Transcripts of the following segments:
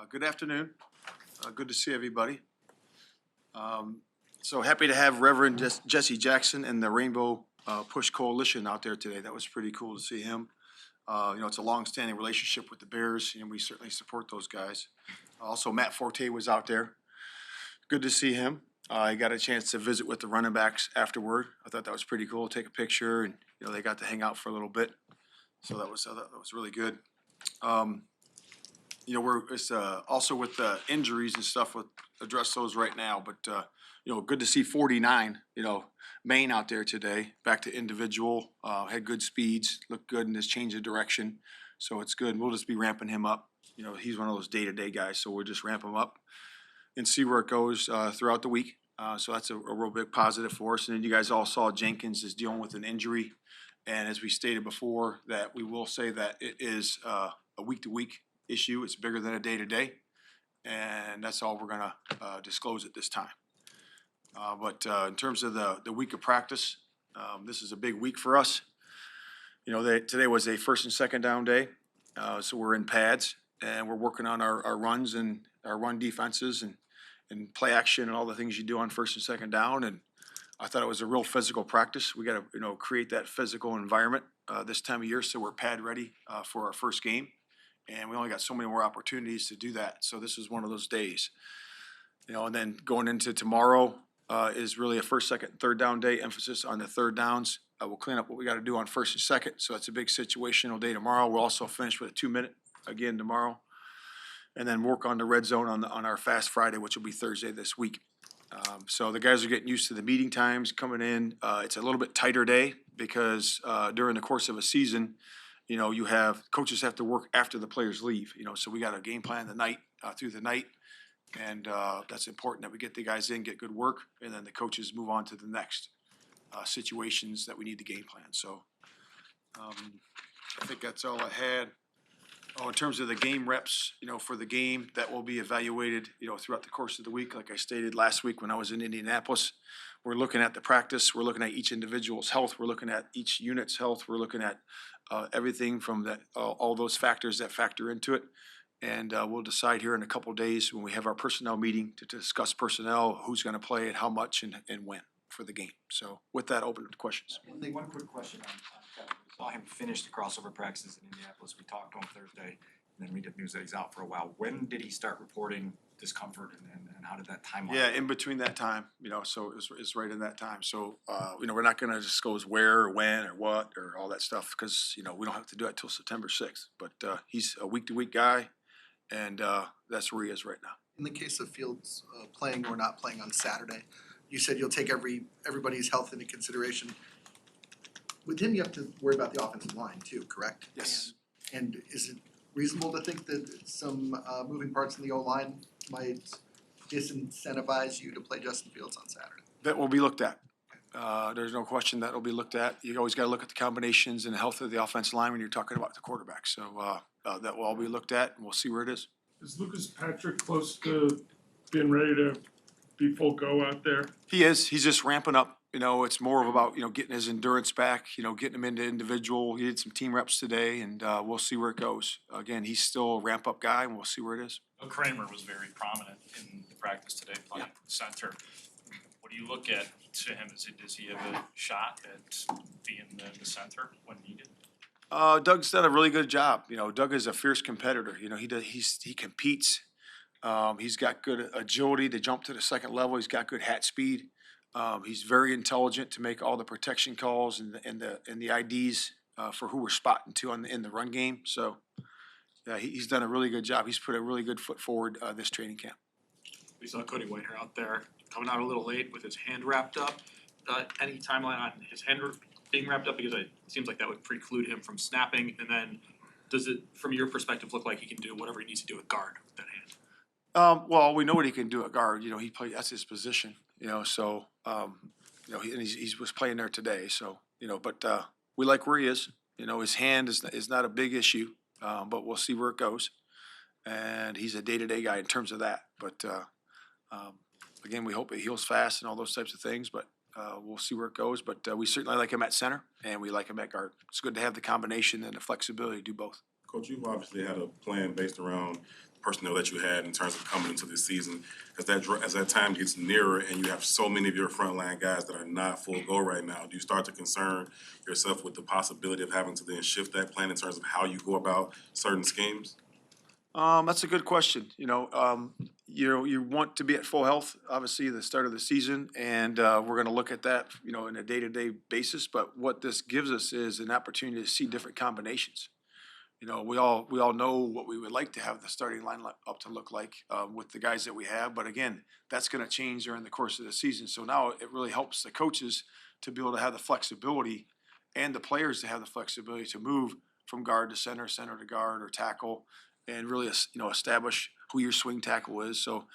Good afternoon. Good to see everybody. So happy to have Reverend Jesse Jackson and the Rainbow Push Coalition out there today. That was pretty cool to see him. It's a long-standing relationship with the Bears, and we certainly support those guys. Also, Matt Forte was out there. Good to see him. I got a chance to visit with the running backs afterward. I thought that was pretty cool. Take a picture, and they got to hang out for a little bit. So that was really good. It's also with the injuries and stuff. We'll address those right now. But good to see 49. Maine out there today. Back to individual. Had good speeds. Looked good in this change of direction. So it's good. We'll just be ramping him up. He's one of those day-to-day guys. So we'll just ramp him up and see where it goes throughout the week. So that's a real big positive for us. And then you guys all saw Jenkins is dealing with an injury. And as we stated before, that we will say that it is a week-to-week issue. It's bigger than a day-to-day. And that's all we're going to disclose at this time. But in terms of the week of practice, this is a big week for us. Today was a first and second down day. So we're in pads and we're working on our runs and our run defenses and play action and all the things you do on first and second down. And I thought it was a real physical practice. We got to, create that physical environment this time of year so we're pad ready for our first game. And we only got so many more opportunities to do that. So this is one of those days. And then going into tomorrow is really a first, second, third down day, emphasis on the third downs. We'll clean up what we got to do on first and second. So that's a big situational day tomorrow. We'll also finish with a 2-minute again tomorrow. And then work on the red zone on our Fast Friday, which will be Thursday this week. So the guys are getting used to the meeting times coming in. It's a little bit tighter day because during the course of a season, coaches have to work after the players leave. So we got a game plan through the night, and that's important that we get the guys in, get good work, and then the coaches move on to the next situations that we need to game plan. So I think that's all I had. In terms of the game reps, for the game, that will be evaluated, throughout the course of the week. Like I stated last week when I was in Indianapolis, we're looking at the practice. We're looking at each individual's health. We're looking at each unit's health. We're looking at everything from that, all those factors that factor into it. And we'll decide here in a couple of days when we have our personnel meeting to discuss personnel, who's going to play and how much and when for the game. So with that, open to questions. One quick question on Kevin. We saw him finish the crossover practices in Indianapolis. We talked to him Thursday, and then we get news that he's out for a while. When did he start reporting discomfort, and how did that timeline? Yeah, in between that time, so it's right in that time. So, we're not going to disclose where or when or what or all that stuff because, we don't have to do it till September 6th. But he's a week-to-week guy, and that's where he is right now. In the case of Fields playing or not playing on Saturday, you said you'll take everybody's health into consideration. With him, you have to worry about the offensive line too, correct? Yes. And is it reasonable to think that some moving parts in the O-line might disincentivize you to play Justin Fields on Saturday? That will be looked at. There's no question that will be looked at. You always got to look at the combinations and the health of the offensive line when you're talking about the quarterback. So that will all be looked at, and we'll see where it is. Is Lucas Patrick close to being ready to be full go out there? He is. He's just ramping up. It's more of about, getting his endurance back, getting him into individual. He did some team reps today, and we'll see where it goes. Again, he's still a ramp-up guy, and we'll see where it is. Kramer was very prominent in the practice today playing center. What do you look at to him? Does he have a shot at being the center when needed? Doug's done a really good job. Doug is a fierce competitor. He competes. He's got good agility to jump to the second level. He's got good hat speed. He's very intelligent to make all the protection calls and the IDs for who we're spotting to in the run game. So, yeah, he's done a really good job. He's put a really good foot forward this training camp. We saw Cody Whitehair out there coming out a little late with his hand wrapped up. Any timeline on his hand being wrapped up? Because it seems like that would preclude him from snapping. And then does it, from your perspective, look like he can do whatever he needs to do at guard with that hand? Well, we know what he can do at guard. He played, that's his position. He was playing there today. So, but we like where he is. His hand is not a big issue, but we'll see where it goes. And he's a day-to-day guy in terms of that. But again, we hope it heals fast and all those types of things. But we'll see where it goes. But we certainly like him at center, and we like him at guard. It's good to have the combination and the flexibility to do both. Coach, you've obviously had a plan based around personnel that you had in terms of coming into this season? As that time gets nearer and you have so many of your frontline guys that are not full go right now, do you start to concern yourself with the possibility of having to then shift that plan in terms of how you go about certain schemes? That's a good question. You want to be at full health, obviously, the start of the season, and we're going to look at that, in a day-to-day basis. But what this gives us is an opportunity to see different combinations. We all know what we would like to have the starting lineup up to look like with the guys that we have. But again, that's going to change during the course of the season. So now it really helps the coaches to be able to have the flexibility and the players to have the flexibility to move from guard to center, center to guard, or tackle, and really, establish who your swing tackle is. So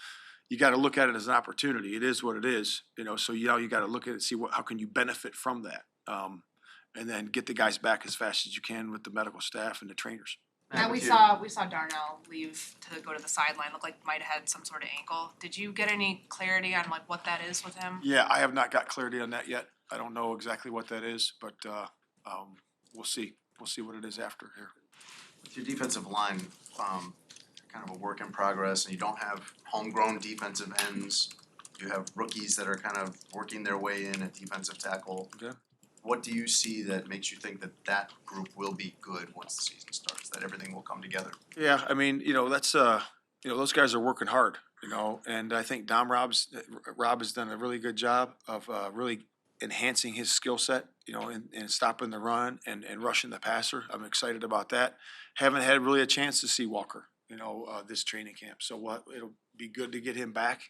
you got to look at it as an opportunity. It is what it is, So you got to look at it, see how can you benefit from that, and then get the guys back as fast as you can with the medical staff and the trainers. Matt, we saw Darnell leave to go to the sideline. Looked like might have had some sort of ankle. Did you get any clarity on what that is with him? Yeah, I have not got clarity on that yet. I don't know exactly what that is, but we'll see. We'll see what it is after here. With your defensive line, kind of a work in progress, and you don't have homegrown defensive ends. You have rookies that are kind of working their way in at defensive tackle. Okay. What do you see that makes you think that group will be good once the season starts, that everything will come together? Yeah, that's those guys are working hard, and I think Rob has done a really good job of really enhancing his skill set, and stopping the run and rushing the passer. I'm excited about that. Haven't had really a chance to see Walker, this training camp. So it'll be good to get him back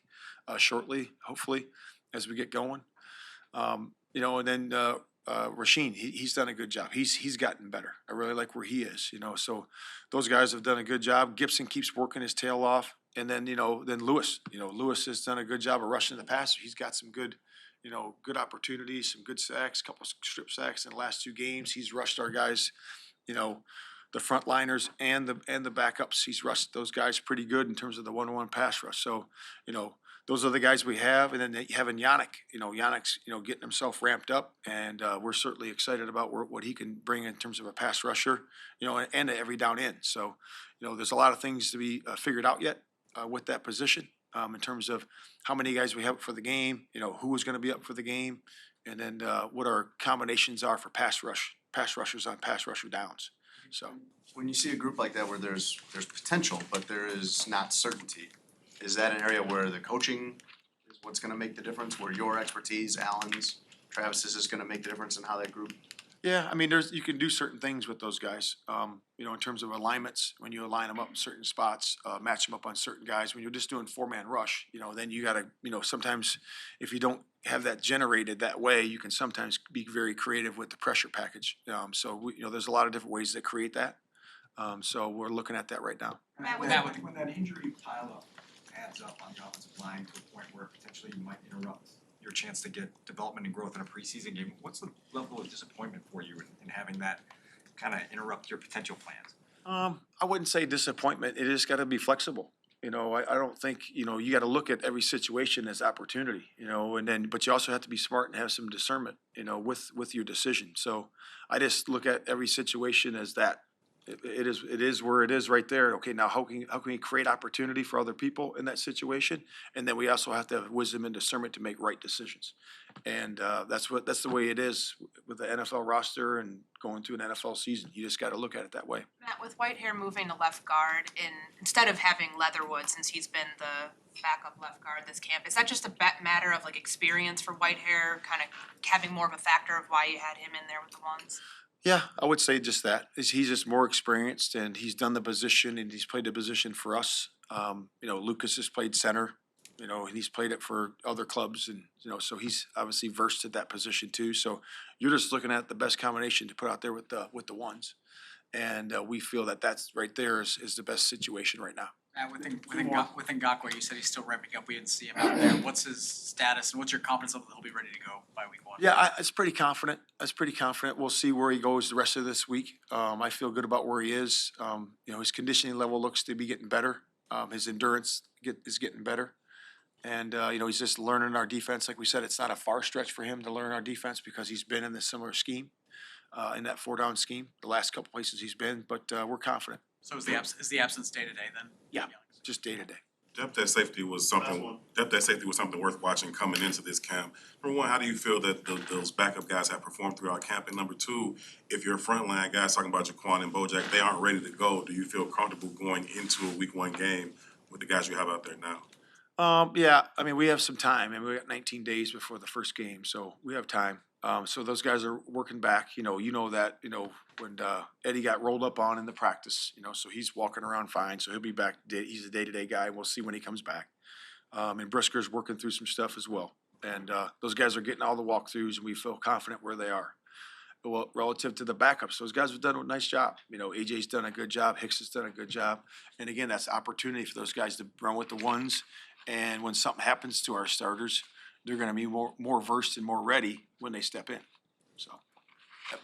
shortly, hopefully, as we get going. And then Rasheen, he's done a good job. He's gotten better. I really like where he is, So those guys have done a good job. Gibson keeps working his tail off. And then, then Lewis, Lewis has done a good job of rushing the passer. He's got some good opportunities, some good sacks, a couple of strip sacks in the last 2 games. He's rushed our guys, the front liners and the backups. He's rushed those guys pretty good in terms of the 1-on-1 pass rush. So, those are the guys we have. And then having Yannick, Yannick's, getting himself ramped up, and we're certainly excited about what he can bring in terms of a pass rusher, and every down end. So, there's a lot of things to be figured out yet with that position. In terms of how many guys we have for the game, who is going to be up for the game, and then what our combinations are for pass rushers on pass rusher downs. So When you see a group like that where there's potential, but there is not certainty, is that an area where the coaching is what's gonna make the difference, where your expertise, Alan's, Travis's is gonna make the difference in how that group? yeah, you can do certain things with those guys. In terms of alignments, when you align them up in certain spots, match them up on certain guys. When you're just doing 4-man rush, then you gotta, sometimes if you don't have that generated that way, you can sometimes be very creative with the pressure package. There's a lot of different ways to create that. So we're looking at that right now. Matt, When that injury pileup adds up on the offensive line to a point where potentially you might interrupt your chance to get development and growth in a preseason game, what's the level of disappointment for you in having that kind of interrupt your potential plans? I wouldn't say disappointment. It just got to be flexible. I don't think, you got to look at every situation as opportunity, but you also have to be smart and have some discernment, with your decision. So I just look at every situation as that. It is where it is right there. Okay, now how can we create opportunity for other people in that situation? And then we also have to have wisdom and discernment to make right decisions. And that's the way it is with the NFL roster and going through an NFL season. You just got to look at it that way. Matt, with Whitehair moving to left guard instead of having Leatherwood, since he's been the backup left guard this camp, is that just a matter of experience for Whitehair, kind of having more of a factor of why you had him in there with the ones? Yeah, I would say just that. He's just more experienced, and he's done the position, and he's played the position for us. Lucas has played center, and he's played it for other clubs, and so he's obviously versed at that position too. So you're just looking at the best combination to put out there with the ones, and we feel that that's right there is the best situation right now. With Ngakwe, you said he's still ramping up. We didn't see him out there. What's his status and what's your confidence level that he'll be ready to go by week 1? Yeah, I was pretty confident. We'll see where he goes the rest of this week. I feel good about where he is. His conditioning level looks to be getting better. His endurance is getting better. And, he's just learning our defense. Like we said, it's not a far stretch for him to learn our defense because he's been in the similar scheme, in that 4-down scheme, the last couple places he's been. But we're confident. So is the absence day to day then? Yeah. just day to day. Depth at safety was something worth watching coming into this camp. Number one, how do you feel that those backup guys have performed throughout camp? And number two, if your frontline guys, talking about Jaquan and Bojack, they aren't ready to go, do you feel comfortable going into a week one game with the guys you have out there now? Yeah, I mean, we have some time, and we got 19 days before the first game, so we have time. So those guys are working back. You know that. When Eddie got rolled up on in the practice, so he's walking around fine. So he'll be back. He's a day-to-day guy. We'll see when he comes back. And Brisker's working through some stuff as well. And those guys are getting all the walkthroughs, and we feel confident where they are. Well, relative to the backups, those guys have done a nice job. AJ's done a good job. Hicks has done a good job. And again, that's opportunity for those guys to run with the ones. And when something happens to our starters, they're going to be more versed and more ready when they step in. So. Yep.